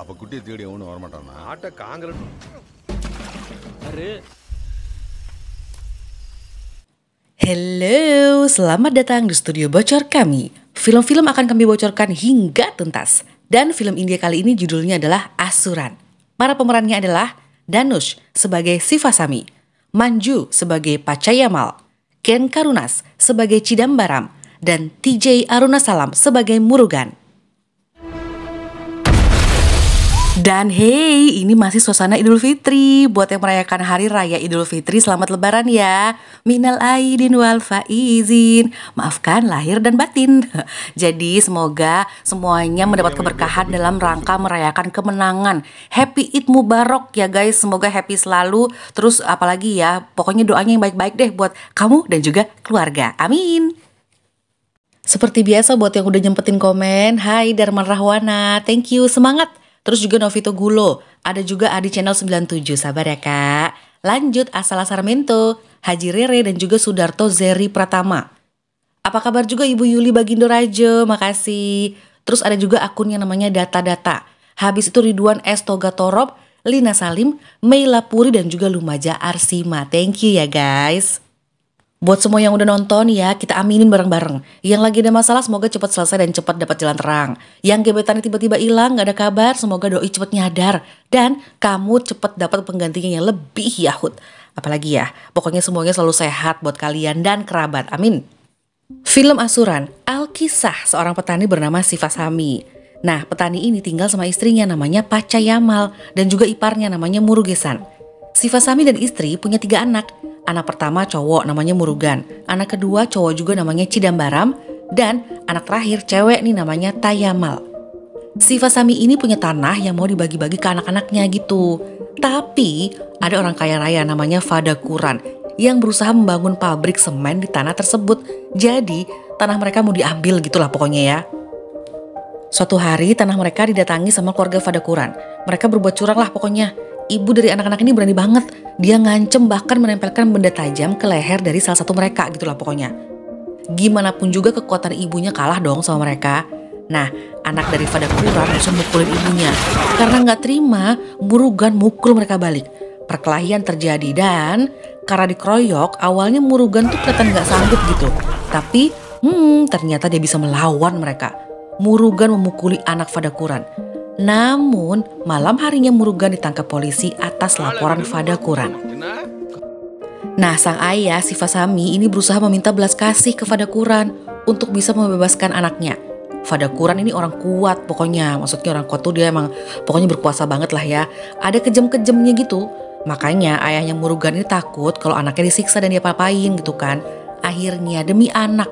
அப்ப குட்டியை தேடி எவனும் வரமாட்டானா? ஆட்ட concrete. Hello, selamat datang di studio bocor kami. Film-film akan kami bocorkan hingga tuntas. Dan film India kali ini judulnya adalah Asuran. Para pemerannya adalah Dhanush sebagai Sivasami, Manju sebagai Pachayamal, Ken Karunas sebagai Chidambaram, dan TJ Arunasalam sebagai Murugan. Dan hey, ini masih suasana Idul Fitri. Buat yang merayakan Hari Raya Idul Fitri, selamat lebaran ya. Minal aidin wal faizin. Maafkan lahir dan batin. Jadi semoga semuanya mendapat keberkahan dalam rangka merayakan kemenangan. Happy Eid Mubarak ya guys. Semoga happy selalu. Terus apalagi ya, pokoknya doanya yang baik-baik deh buat kamu dan juga keluarga. Amin. Seperti biasa buat yang udah nyempetin komen, hai Darman Rahwana, thank you, semangat. Terus juga Novito Gulo, ada juga Adi Channel 97, sabar ya kak. Lanjut Asala Sarmento, Haji Rere dan juga Sudarto Zeri Pratama. Apa kabar juga Ibu Yuli Bagindo Rajo, makasih. Terus ada juga akun yang namanya Data-Data. Habis itu Ridwan S. Toga Torop, Lina Salim, Meila Puri dan juga Lumaja Arsima. Thank you ya guys. Buat semua yang udah nonton ya, kita aminin bareng-bareng. Yang lagi ada masalah semoga cepat selesai dan cepat dapat jalan terang. Yang gebetannya tiba-tiba hilang, gak ada kabar, semoga doi cepat nyadar. Dan kamu cepat dapat penggantinya yang lebih yahut. Apalagi ya, pokoknya semuanya selalu sehat buat kalian dan kerabat, amin. Film Asuran, Alkisah seorang petani bernama Sivasami. Nah, petani ini tinggal sama istrinya namanya Pachayamal dan juga iparnya namanya Murugesan. Sivasami dan istri punya 3 anak. Anak pertama cowok namanya Murugan, anak kedua cowok juga namanya Chidambaram, dan anak terakhir cewek nih namanya Tayamal. Sivasami ini punya tanah yang mau dibagi-bagi ke anak-anaknya gitu. Tapi ada orang kaya raya namanya Fadakuran yang berusaha membangun pabrik semen di tanah tersebut. Jadi tanah mereka mau diambil gitulah pokoknya ya. Suatu hari tanah mereka didatangi sama keluarga Fadakuran. Mereka berbuat curang lah pokoknya. Ibu dari anak-anak ini berani banget. Dia ngancem bahkan menempelkan benda tajam ke leher dari salah satu mereka gitulah pokoknya. Gimana pun juga kekuatan ibunya kalah dong sama mereka. Nah, anak dari Fadakuran langsung mukulin ibunya. Karena gak terima, Murugan mukul mereka balik. Perkelahian terjadi dan karena dikeroyok, awalnya Murugan tuh kelihatan gak sanggup gitu. Tapi ternyata dia bisa melawan mereka. Murugan memukuli anak Fadakuran. Namun, malam harinya Murugan ditangkap polisi atas laporan Fadakuran. Nah, sang ayah Sivasami ini berusaha meminta belas kasih ke Fadakuran untuk bisa membebaskan anaknya. Fadakuran ini orang kuat pokoknya, maksudnya orang kuat tuh dia emang pokoknya berkuasa banget lah ya. Ada kejam-kejamnya gitu. Makanya ayahnya Murugan ini takut kalau anaknya disiksa dan dia papain gitu kan. Akhirnya demi anak,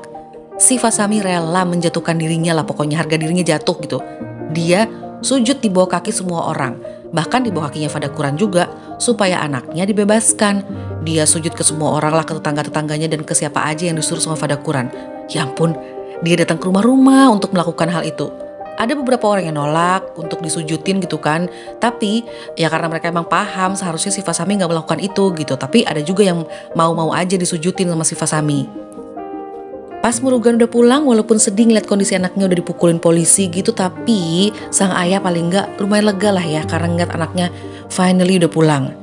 Sivasami rela menjatuhkan dirinya lah pokoknya, harga dirinya jatuh gitu. Dia sujud di bawah kaki semua orang, bahkan di bawah kakinya Fadakuran juga, supaya anaknya dibebaskan. Dia sujud ke semua orang lah, ke tetangga-tetangganya dan ke siapa aja yang disuruh sama Fadakuran. Ya ampun, dia datang ke rumah-rumah untuk melakukan hal itu. Ada beberapa orang yang nolak untuk disujudin gitu kan, tapi ya karena mereka emang paham seharusnya Sivasami gak melakukan itu gitu. Tapi ada juga yang mau-mau aja disujudin sama Sivasami. Pas Murugan udah pulang, walaupun sedih ngeliat kondisi anaknya udah dipukulin polisi gitu, tapi sang ayah paling nggak lumayan lega lah ya karena ngeliat anaknya finally udah pulang.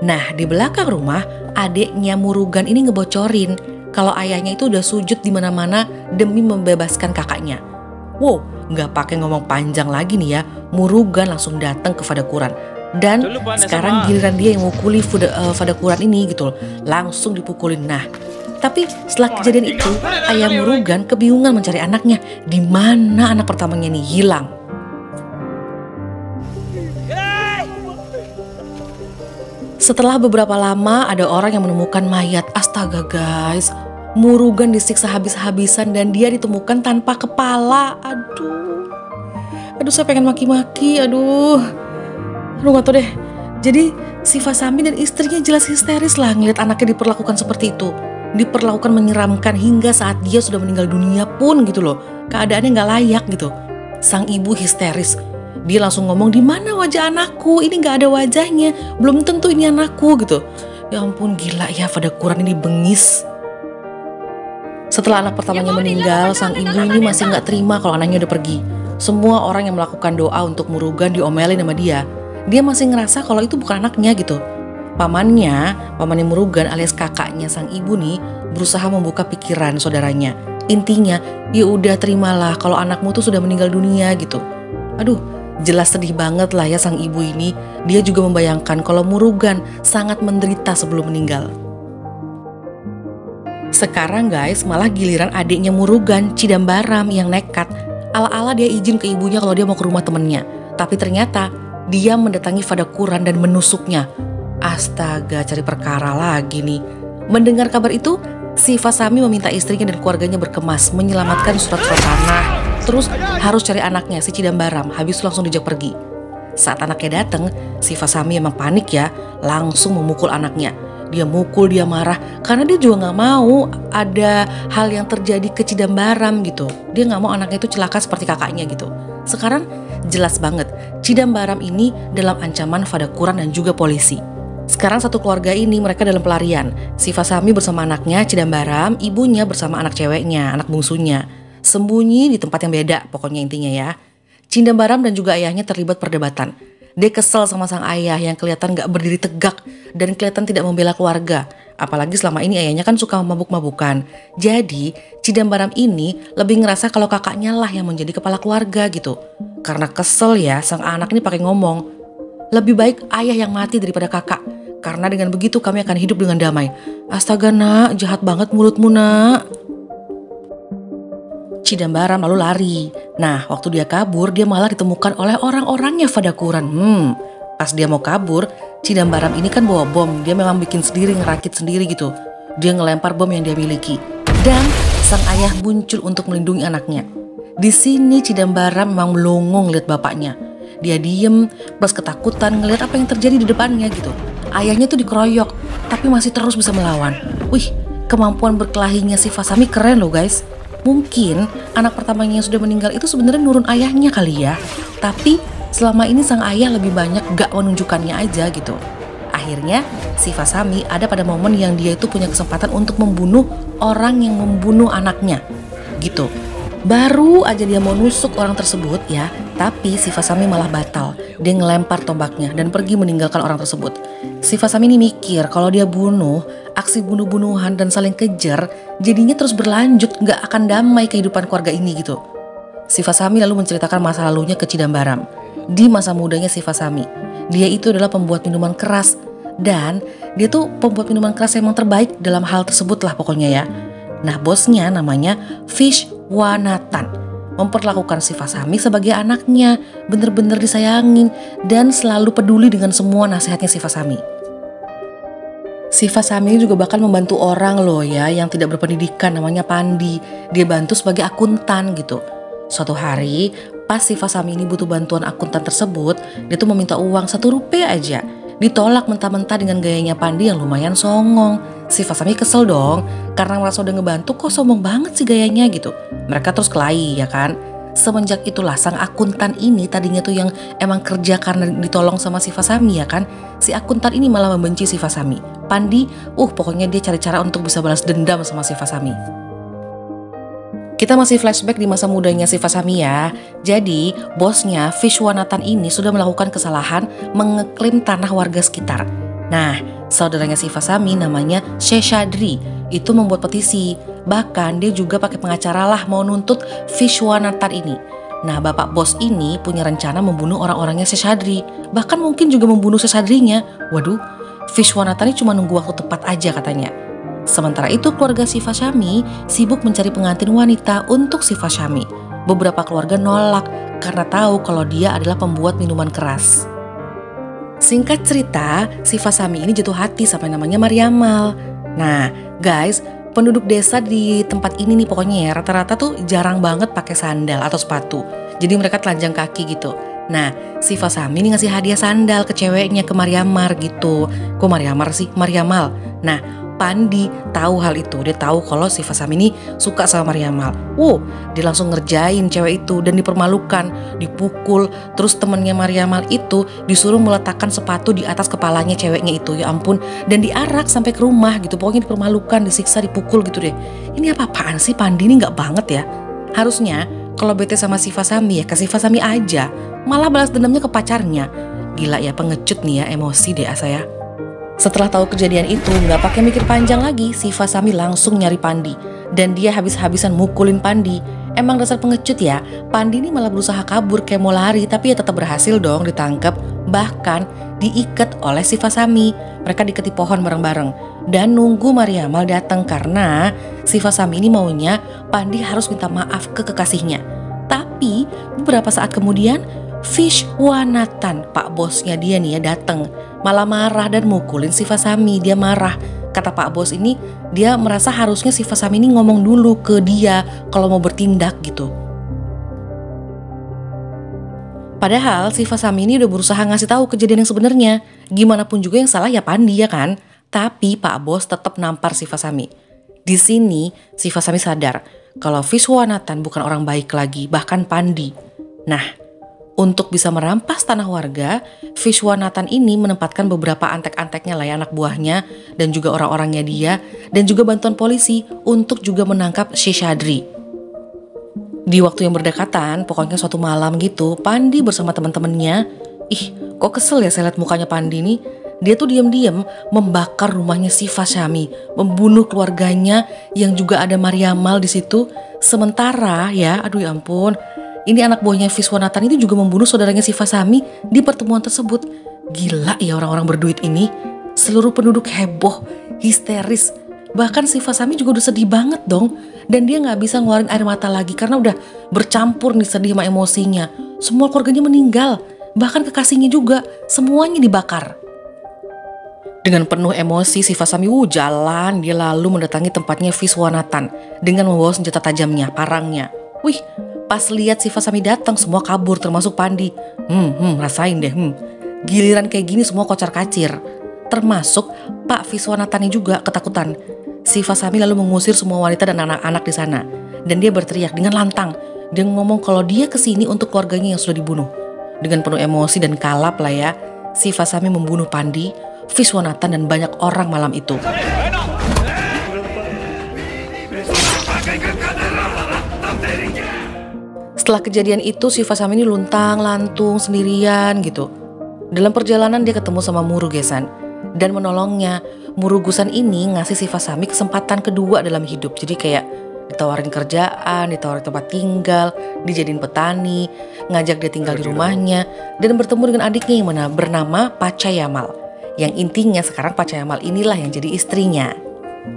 Nah, di belakang rumah, adeknya Murugan ini ngebocorin kalau ayahnya itu udah sujud di mana-mana demi membebaskan kakaknya. Wow, nggak pakai ngomong panjang lagi nih ya, Murugan langsung datang ke Fadakuran. Dan sekarang giliran dia yang mukuli Fadakuran ini gitu loh, langsung dipukulin. Nah, tapi setelah kejadian itu, ayah Murugan kebingungan mencari anaknya. Di mana anak pertamanya nih hilang? Setelah beberapa lama, ada orang yang menemukan mayat. Astaga guys, Murugan disiksa habis-habisan dan dia ditemukan tanpa kepala. Aduh saya pengen maki-maki. Aduh gak tau deh. Jadi Sivasami dan istrinya jelas histeris lah ngeliat anaknya diperlakukan seperti itu. Diperlakukan menyeramkan hingga saat dia sudah meninggal dunia pun gitu loh. Keadaannya gak layak gitu. Sang ibu histeris. Dia langsung ngomong, di mana wajah anakku? Ini gak ada wajahnya. Belum tentu ini anakku gitu. Ya ampun gila ya, Fadakuran ini bengis. Setelah anak pertamanya meninggal, sang ibu ini masih gak terima kalau anaknya udah pergi. Semua orang yang melakukan doa untuk Murugan diomelin sama dia. Dia masih ngerasa kalau itu bukan anaknya gitu. Pamannya Murugan alias kakaknya sang ibu nih berusaha membuka pikiran saudaranya. Intinya, ya udah terimalah kalau anakmu tuh sudah meninggal dunia gitu. Aduh, jelas sedih banget lah ya sang ibu ini. Dia juga membayangkan kalau Murugan sangat menderita sebelum meninggal. Sekarang guys, malah giliran adiknya Murugan, Cidambaram, yang nekat. Ala-ala dia izin ke ibunya kalau dia mau ke rumah temennya. Tapi ternyata dia mendatangi Fadakuran dan menusuknya. Astaga, cari perkara lagi nih. Mendengar kabar itu, si Fasami meminta istrinya dan keluarganya berkemas menyelamatkan surat-surat tanah. Terus harus cari anaknya, si Cidambaram. Habis itu langsung dijak pergi. Saat anaknya datang, si Fasami emang panik ya, langsung memukul anaknya. Dia mukul, dia marah, karena dia juga gak mau ada hal yang terjadi ke Cidambaram gitu. Dia gak mau anaknya itu celaka seperti kakaknya gitu. Sekarang jelas banget, Cidambaram ini dalam ancaman Fadakuran dan juga polisi. Sekarang satu keluarga ini mereka dalam pelarian. Si Fasami bersama anaknya, Cidambaram, ibunya bersama anak ceweknya, anak bungsunya. Sembunyi di tempat yang beda pokoknya intinya ya. Cidambaram dan juga ayahnya terlibat perdebatan. Dia kesel sama sang ayah yang kelihatan gak berdiri tegak dan kelihatan tidak membela keluarga. Apalagi selama ini ayahnya kan suka mabuk-mabukan. Jadi Cidambaram ini lebih ngerasa kalau kakaknya lah yang menjadi kepala keluarga gitu. Karena kesel ya, sang anak ini pakai ngomong, lebih baik ayah yang mati daripada kakak. Karena dengan begitu kami akan hidup dengan damai. Astaga nak, jahat banget mulutmu nak. Cidambaram lalu lari. Nah, waktu dia kabur, dia malah ditemukan oleh orang-orangnya Fadakuran. Pas dia mau kabur, Cidambaram ini kan bawa bom. Dia memang bikin sendiri, ngerakit sendiri gitu. Dia ngelempar bom yang dia miliki. Dan sang ayah muncul untuk melindungi anaknya. Di sini Cidambaram memang melongo ngeliat bapaknya. Dia diem, plus ketakutan ngeliat apa yang terjadi di depannya gitu. Ayahnya tuh dikeroyok, tapi masih terus bisa melawan. Wih, kemampuan berkelahinya si Fasami keren loh guys. Mungkin anak pertamanya yang sudah meninggal itu sebenarnya nurun ayahnya kali ya. Tapi selama ini sang ayah lebih banyak gak menunjukkannya aja gitu. Akhirnya si Fasami ada pada momen yang dia itu punya kesempatan untuk membunuh orang yang membunuh anaknya gitu. Baru aja dia mau nusuk orang tersebut ya, tapi si Fasami malah batal. Dia ngelempar tombaknya dan pergi meninggalkan orang tersebut. Si Fasami ini mikir kalau dia bunuh, aksi bunuh-bunuhan dan saling kejar jadinya terus berlanjut, gak akan damai kehidupan keluarga ini gitu. Si Fasami lalu menceritakan masa lalunya ke Cidambaram. Di masa mudanya si Fasami, dia itu adalah pembuat minuman keras. Dan dia tuh pembuat minuman keras yang emang terbaik dalam hal tersebut lah pokoknya ya. Nah bosnya namanya Vishwanathan, memperlakukan si Fasami sebagai anaknya, bener-bener disayangin dan selalu peduli dengan semua nasihatnya si Fasami. Si Fasami juga bahkan membantu orang loh ya yang tidak berpendidikan, namanya Pandi. Dia bantu sebagai akuntan gitu. Suatu hari pas si Fasami ini butuh bantuan akuntan tersebut, dia tuh meminta uang 1 rupiah aja. Ditolak mentah-mentah dengan gayanya Pandi yang lumayan songong. Si Fasami kesel dong, karena merasa udah ngebantu kok sombong banget sih gayanya gitu. Mereka terus kelahi ya kan. Semenjak itulah sang akuntan ini tadinya tuh yang emang kerja karena ditolong sama si Fasami ya kan. Si akuntan ini malah membenci si Fasami. Pandi, pokoknya dia cari cara untuk bisa balas dendam sama si Fasami. Kita masih flashback di masa mudanya si Fasami ya. Jadi bosnya Vishwanathan ini sudah melakukan kesalahan mengeklaim tanah warga sekitar. Nah, saudaranya si Fasami namanya Seshadri itu membuat petisi. Bahkan dia juga pakai pengacara lah mau nuntut Vishwanathan ini. Nah, bapak bos ini punya rencana membunuh orang-orangnya Seshadri. Bahkan mungkin juga membunuh Seshadrinya. Waduh, Vishwanathan ini cuma nunggu waktu tepat aja katanya. Sementara itu keluarga si Fasami sibuk mencari pengantin wanita untuk si Fasami. Beberapa keluarga nolak karena tahu kalau dia adalah pembuat minuman keras. Singkat cerita, si Fasami ini jatuh hati sama namanya Mariamal. Nah guys, penduduk desa di tempat ini nih pokoknya ya rata-rata tuh jarang banget pakai sandal atau sepatu. Jadi mereka telanjang kaki gitu. Nah, si Fasami ini ngasih hadiah sandal ke ceweknya, ke Mariamar gitu. Kok Mariamar sih? Mariamal. Nah, Pandi tahu hal itu. Dia tahu kalau si Fasami ini suka sama Mariamal. Dia langsung ngerjain cewek itu dan dipermalukan, dipukul. Terus temennya Mariamal itu disuruh meletakkan sepatu di atas kepalanya ceweknya itu. Ya ampun, dan diarak sampai ke rumah gitu. Pokoknya dipermalukan, disiksa, dipukul gitu deh. Ini apa-apaan sih Pandi ini, nggak banget ya. Harusnya Kalau bete sama Siva Sami ya ke Siva Sami aja, malah balas dendamnya ke pacarnya. Gila ya, pengecut nih ya, emosi deh saya. Setelah tahu kejadian itu, nggak pakai mikir panjang lagi, Siva Sami langsung nyari Pandi. Dan dia habis-habisan mukulin Pandi. Emang dasar pengecut ya, Pandi ini malah berusaha kabur kayak mau lari, tapi ya tetap berhasil dong ditangkap. Bahkan diikat oleh Siva Sami. Mereka diikat di pohon bareng-bareng. Dan nunggu Mariamal datang karena Siva Sami ini maunya Pandi harus minta maaf ke kekasihnya. Tapi beberapa saat kemudian Vishwanathan, pak bosnya dia nih ya, datang. Malah marah dan mukulin Siva Sami. Dia marah. Kata pak bos ini, dia merasa harusnya Siva Sami ini ngomong dulu ke dia kalau mau bertindak gitu. Padahal Siva Sami ini udah berusaha ngasih tahu kejadian yang sebenarnya. Gimana pun juga yang salah ya Pandi ya kan. Tapi pak bos tetap nampar Siva Sami. Di sini Siva Sami sadar kalau Vishwanathan bukan orang baik lagi, bahkan Pandi. Nah, untuk bisa merampas tanah warga, Vishwanathan ini menempatkan beberapa antek-anteknya lah ya, anak buahnya dan juga orang-orangnya dia, dan juga bantuan polisi untuk juga menangkap Seshadri. Di waktu yang berdekatan, pokoknya suatu malam gitu, Pandi bersama teman-temannya, kok kesel ya saya lihat mukanya Pandi nih. Dia tuh diam-diam membakar rumahnya Siva Sami, membunuh keluarganya yang juga ada Mariamal di situ. Sementara ya, aduh ya ampun, ini anak buahnya Vishwanathan itu juga membunuh saudaranya Siva Sami di pertemuan tersebut. Gila ya orang-orang berduit ini. Seluruh penduduk heboh, histeris. Bahkan Siva Sami juga udah sedih banget dong. Dan dia gak bisa ngeluarin air mata lagi karena udah bercampur nih sedih sama emosinya. Semua keluarganya meninggal. Bahkan kekasihnya juga, semuanya dibakar. Dengan penuh emosi, Siva Sami jalan. Dia lalu mendatangi tempatnya Vishwanathan dengan membawa senjata tajamnya, parangnya. Wih, pas lihat Siva Sami datang, semua kabur termasuk Pandi. Rasain deh. Giliran kayak gini semua kocar-kacir. Termasuk Pak Vishwanathan juga ketakutan. Siva Sami lalu mengusir semua wanita dan anak-anak di sana. Dan dia berteriak dengan lantang. Dia ngomong kalau dia kesini untuk keluarganya yang sudah dibunuh. Dengan penuh emosi dan kalap lah ya, Siva Sami membunuh Pandi, Vishwanathan dan banyak orang malam itu. Setelah kejadian itu, Siva Sami ini luntang-lantung sendirian gitu. Dalam perjalanan dia ketemu sama Murugesan dan menolongnya. Murugesan ini ngasih Siva Sami kesempatan kedua dalam hidup. Jadi kayak ditawarin kerjaan, ditawarin tempat tinggal, dijadiin petani, ngajak dia tinggal di rumahnya, dan bertemu dengan adiknya yang bernama Pachayamal. Yang intinya sekarang Pachayamal inilah yang jadi istrinya.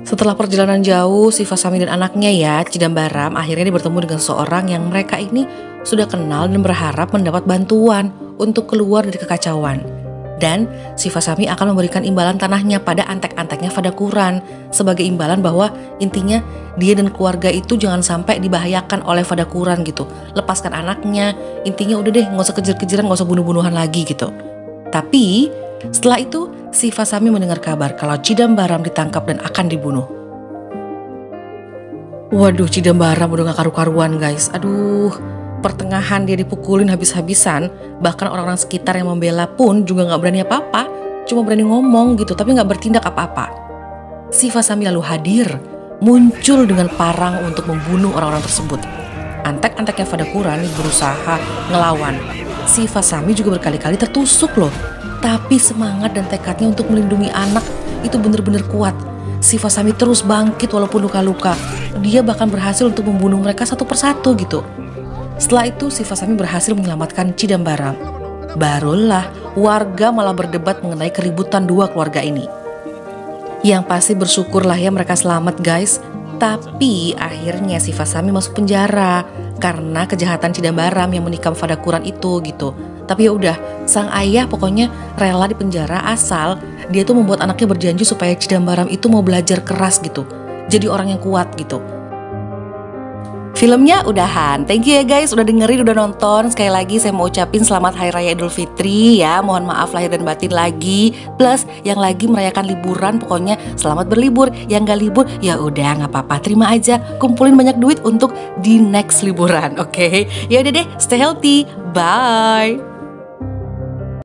Setelah perjalanan jauh, Siva Sami dan anaknya ya, Chidambaram, akhirnya dia bertemu dengan seorang yang mereka ini sudah kenal dan berharap mendapat bantuan untuk keluar dari kekacauan. Dan Siva Sami akan memberikan imbalan tanahnya pada antek-anteknya Fadakuran sebagai imbalan bahwa intinya dia dan keluarga itu jangan sampai dibahayakan oleh Fadakuran gitu. Lepaskan anaknya, intinya udah deh gak usah kejar-kejaran, gak usah bunuh-bunuhan lagi gitu. Tapi setelah itu Siva Sami mendengar kabar kalau Chidambaram ditangkap dan akan dibunuh. Waduh, Chidambaram udah gak karu-karuan guys. Aduh, pertengahan dia dipukulin habis-habisan. Bahkan orang-orang sekitar yang membela pun juga gak berani apa-apa. Cuma berani ngomong gitu, tapi gak bertindak apa-apa. Siva Sami lalu hadir, muncul dengan parang untuk membunuh orang-orang tersebut. Antek-anteknya Fadakuran berusaha ngelawan. Siva Sami juga berkali-kali tertusuk loh. Tapi semangat dan tekadnya untuk melindungi anak itu benar-benar kuat. Siva Sami terus bangkit walaupun luka-luka. Dia bahkan berhasil untuk membunuh mereka satu persatu gitu. Setelah itu Siva Sami berhasil menyelamatkan Chidambaram. Barulah warga malah berdebat mengenai keributan dua keluarga ini. Yang pasti bersyukurlah ya mereka selamat guys. Tapi akhirnya Siva Sami masuk penjara karena kejahatan Chidambaram yang menikam Fadakuran itu gitu. Tapi ya udah, sang ayah pokoknya rela di penjara asal dia tuh membuat anaknya berjanji supaya Chidambaram itu mau belajar keras gitu. Jadi orang yang kuat gitu. Filmnya udahan. Thank you ya guys udah dengerin, udah nonton. Sekali lagi saya mau ucapin selamat Hari Raya Idul Fitri ya. Mohon maaf lahir dan batin lagi. Plus yang lagi merayakan liburan pokoknya selamat berlibur. Yang gak libur ya udah gak apa-apa, terima aja. Kumpulin banyak duit untuk di next liburan, oke? Ya udah deh, stay healthy. Bye.